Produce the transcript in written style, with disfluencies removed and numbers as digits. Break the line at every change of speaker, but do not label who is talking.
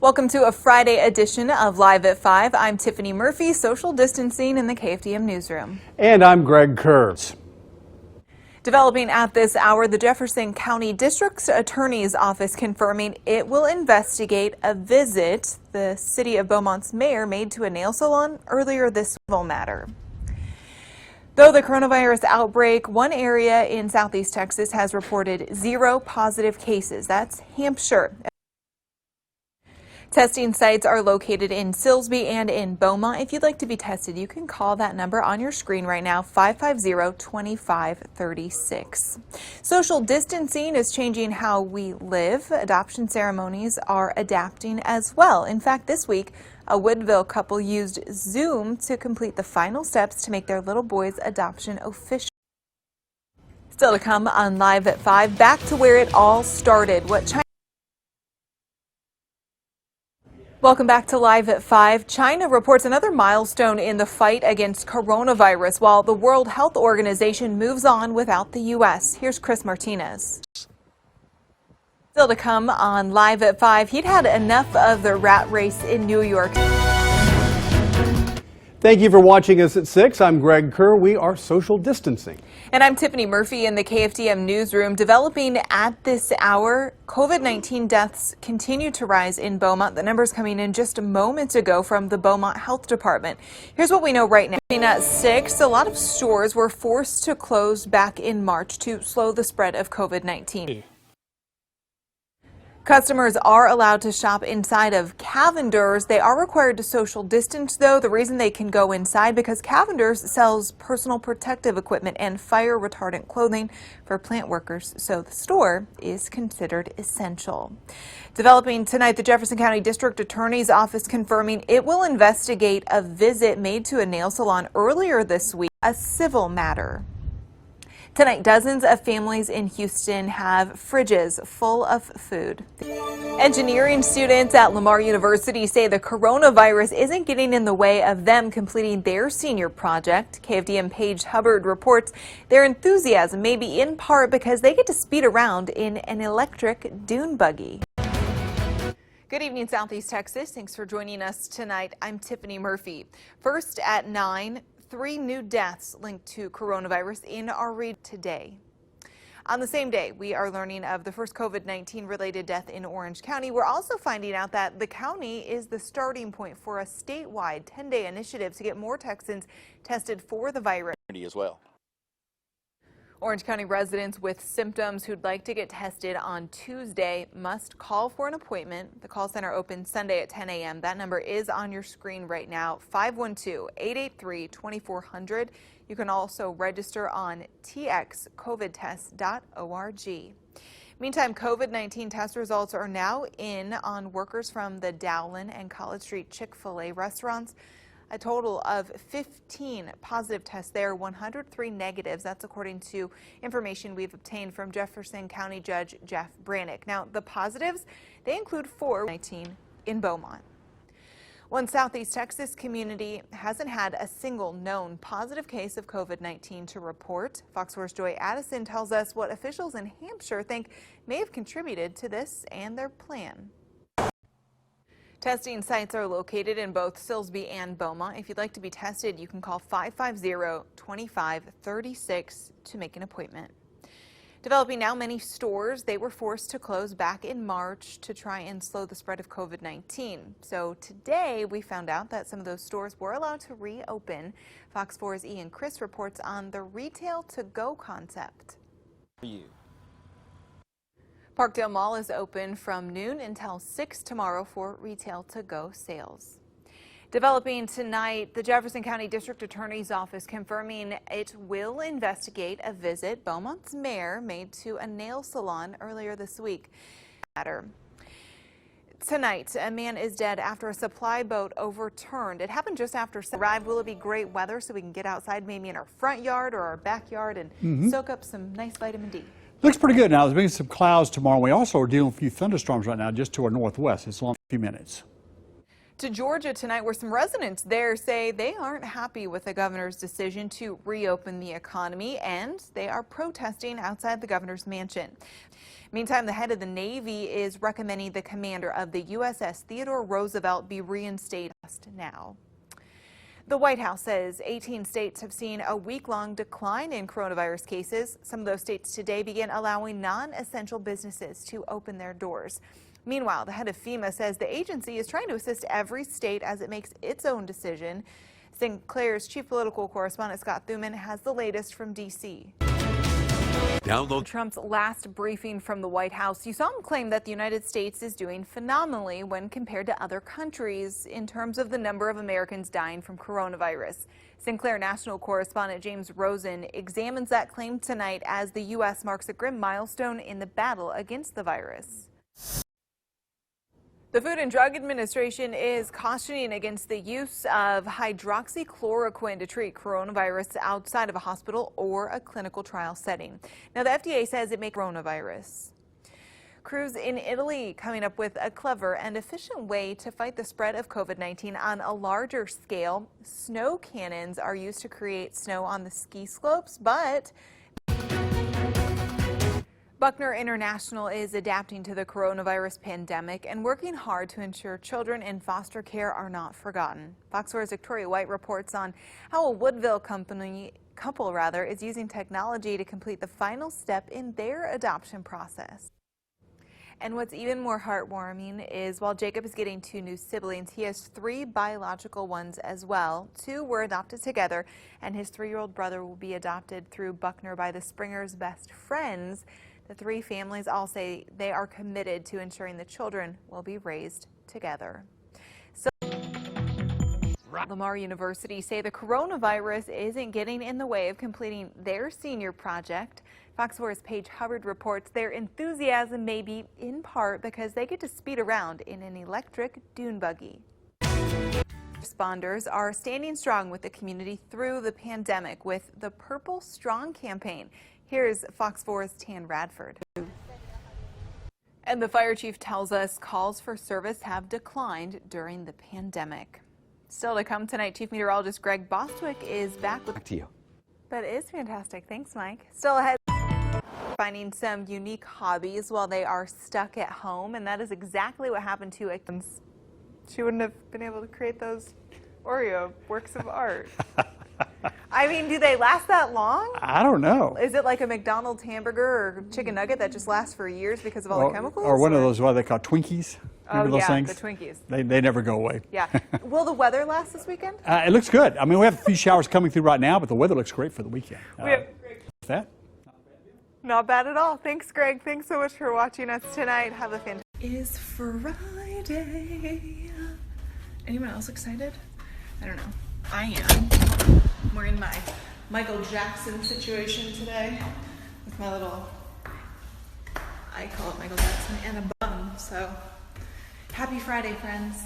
Welcome to a Friday edition of Live at 5. I'm Tiffany Murphy, social distancing in the KFDM newsroom.
And I'm Greg Kurtz.
Developing at this hour, the Jefferson County District Attorney's Office confirming it will investigate a visit the City of Beaumont's mayor made to a nail salon earlier this matter. Though the coronavirus outbreak, one area in Southeast Texas has reported 0 positive cases. That's Hampshire. Testing sites are located in Silsbee and in Beaumont. If you'd like to be tested, you can call that number on your screen right now, 550-2536. Social distancing is changing how we live. Adoption ceremonies are adapting as well. In fact, this week, a Woodville couple used Zoom to complete the final steps to make their little boy's adoption official. Still to come on Live at 5, back to where it all started. Welcome back to Live at 5. China reports another milestone in the fight against coronavirus while the World Health Organization moves on without the U.S. Here's Chris Martinez. Still to come on Live at 5, he'd had enough of the rat race in New York.
Thank you for watching us at 6. I'm Greg Kerr. We are social distancing.
And I'm Tiffany Murphy in the KFDM newsroom. Developing at this hour, COVID-19 deaths continue to rise in Beaumont. The numbers coming in just moments ago from the Beaumont Health Department. Here's what we know right now. At 6, a lot of stores were forced to close back in March to slow the spread of COVID-19. Customers are allowed to shop inside of Cavender's. They are required to social distance, though. The reason they can go inside because Cavender's sells personal protective equipment and fire retardant clothing for plant workers, so the store is considered essential. Developing tonight, the Jefferson County District Attorney's Office confirming it will investigate a visit made to a nail salon earlier this week, a civil matter. Tonight, dozens of families in Houston have fridges full of food. Engineering students at Lamar University say the coronavirus isn't getting in the way of them completing their senior project. KFDM Paige Hubbard reports their enthusiasm may be in part because they get to speed around in an electric dune buggy. Good evening, Southeast Texas. Thanks for joining us tonight. I'm Tiffany Murphy. First at 9. 3 new deaths linked to coronavirus in our region today. On the same day, we are learning of the first COVID-19 related death in Orange County. We're also finding out that the county is the starting point for a statewide 10-day initiative to get more Texans tested for the virus
as well.
Orange County residents with symptoms who'd like to get tested on Tuesday must call for an appointment. The call center opens Sunday at 10 a.m. That number is on your screen right now, 512-883-2400. You can also register on txcovidtest.org. Meantime, COVID-19 test results are now in on workers from the Dowlin and College Street Chick-fil-A restaurants. A total of 15 positive tests there, 103 negatives. That's according to information we've obtained from Jefferson County Judge Jeff Brannick. Now, the positives, they include 419 in Beaumont. One Southeast Texas community hasn't had a single known positive case of COVID-19 to report. Fox 4's Joy Addison tells us what officials in Hampshire think may have contributed to this and their plan. Testing sites are located in both Silsbee and Beaumont. If you'd like to be tested, you can call 550-2536 to make an appointment. Developing now, many stores, they were forced to close back in March to try and slow the spread of COVID-19. So today we found out that some of those stores were allowed to reopen. Fox 4's Ian Chris reports on the retail to go concept. Parkdale Mall is open from noon until 6 tomorrow for retail to go sales. Developing tonight, the Jefferson County District Attorney's Office confirming it will investigate a visit Beaumont's mayor made to a nail salon earlier this week. Tonight, a man is dead after a supply boat overturned. It happened just after arrived. Will it be great weather so we can get outside maybe in our front yard or our backyard and soak up some nice vitamin D?
Looks pretty good now. There's been some clouds tomorrow. We also are dealing with a few thunderstorms right now just to our northwest. It's long a few minutes.
To Georgia tonight, where some residents there say they aren't happy with the governor's decision to reopen the economy, and they are protesting outside the governor's mansion. Meantime, the head of the Navy is recommending the commander of the USS Theodore Roosevelt be reinstated now. The White House says 18 states have seen a week-long decline in coronavirus cases. Some of those states today began allowing non-essential businesses to open their doors. Meanwhile, the head of FEMA says the agency is trying to assist every state as it makes its own decision. Sinclair's chief political correspondent Scott Thuman has the latest from D.C.
Download
Trump's last briefing from the White House, you saw him claim that the United States is doing phenomenally when compared to other countries in terms of the number of Americans dying from coronavirus. Sinclair national correspondent James Rosen examines that claim tonight as the U.S. marks a grim milestone in the battle against the virus. The Food and Drug Administration is cautioning against the use of hydroxychloroquine to treat coronavirus outside of a hospital or a clinical trial setting. Now, the FDA says it may coronavirus. Crews in Italy coming up with a clever and efficient way to fight the spread of COVID-19 on a larger scale. Snow cannons are used to create snow on the ski slopes, but Buckner International is adapting to the coronavirus pandemic and working hard to ensure children in foster care are not forgotten. Fox 4's Victoria White reports on how a Woodville couple is using technology to complete the final step in their adoption process. And what's even more heartwarming is while Jacob is getting 2 new siblings, he has 3 biological ones as well. 2 were adopted together, and his 3-year-old brother will be adopted through Buckner by the Springer's best friends. The 3 families all say they are committed to ensuring the children will be raised together. So, Lamar University say the coronavirus isn't getting in the way of completing their senior project. Fox 4's Paige Hubbard reports their enthusiasm may be in part because they get to speed around in an electric dune buggy. Responders are standing strong with the community through the pandemic with the Purple Strong campaign. Here's Fox 4's Tan Radford. And the fire chief tells us calls for service have declined during the pandemic. Still to come tonight, Chief Meteorologist Greg Bostwick is back with...
back to you.
That is fantastic. Thanks, Mike. Still ahead, finding some unique hobbies while they are stuck at home, and that is exactly what happened to a... She wouldn't have been able to create those Oreo works of art. I mean, do they last that long?
I don't know.
Is it like a McDonald's hamburger or chicken nugget that just lasts for years because of all the chemicals?
Or one of those, what they call Twinkies. Remember those things?
The Twinkies.
They never go away.
Yeah. Will the weather last this weekend?
It looks good. I mean, we have a few showers coming through right now, but the weather looks great for the weekend. That?
Not bad at all. Thanks, Greg. Thanks so much for watching us tonight. Have a fantastic... It's Friday. Anyone else excited? I don't know. I am. We're in my Michael Jackson situation today with my little, I call it Michael Jackson and a bun. So happy Friday, friends.